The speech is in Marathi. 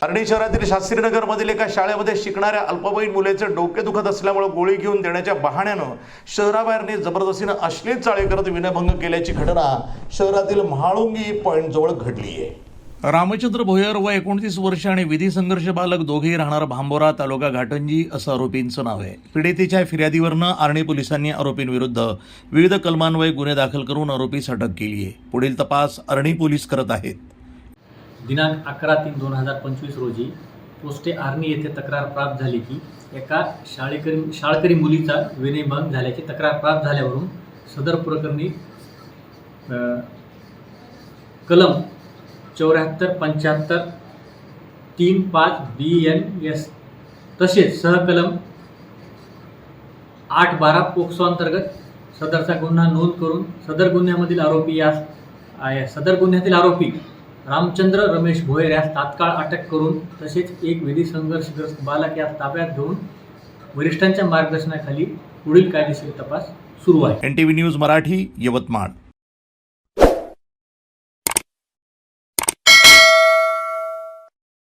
आर्णी शहरातील शास्त्रीनगरमधील एका शाळेमध्ये शिकणाऱ्या अल्पवयीन मुलीचे डोके दुखत असल्यामुळे गोळी घेऊन देण्याच्या बहाण्यानं शहराबाहेरने जबरदस्तीने अश्लील चाळे करत विनयभंग केल्याची घटना शहरातील म्हाळुंगी पॉइंट जवळ घडली आहे। रामचंद्र भोयर व 29 वर्ष आणि विधी संघर्ष बालक दोघेही राहणार भांबोरा तालुका घाटंजी असं आरोपींचं नाव आहे। पीडितेच्या फिर्यादीवरनं आर्णी पोलिसांनी आरोपींविरुद्ध विविध कलमान्वये गुन्हे दाखल करून आरोपीस अटक केली आहे। पुढील तपास आर्णी पोलीस करत आहेत। दिनांक 11/3/2025 रोजी पोस्टे आर्णी येथे तक्रार प्राप्त झाली की एका शाळकरी मुलीचा विनयभंग झाल्याची तक्रार प्राप्त झाल्यावरून सदर प्रकरणी कलम 74-75 3-5 BNS तसेच सहकलम 8-12 पोक्सो अंतर्गत सदरचा गुन्हा नोंद करून सदर गुन्ह्यातील आरोपी रामचंद्र रमेश भोयर यास तात्काळ अटक करून तसेच एक विधी संघर्षग्रस्त बालक यास ताब्यात घेऊन वरिष्ठांच्या मार्गदर्शनाखाली पुढील कायदेशीर तपास सुरू आहे। NTV news Marathi, Yavatmal.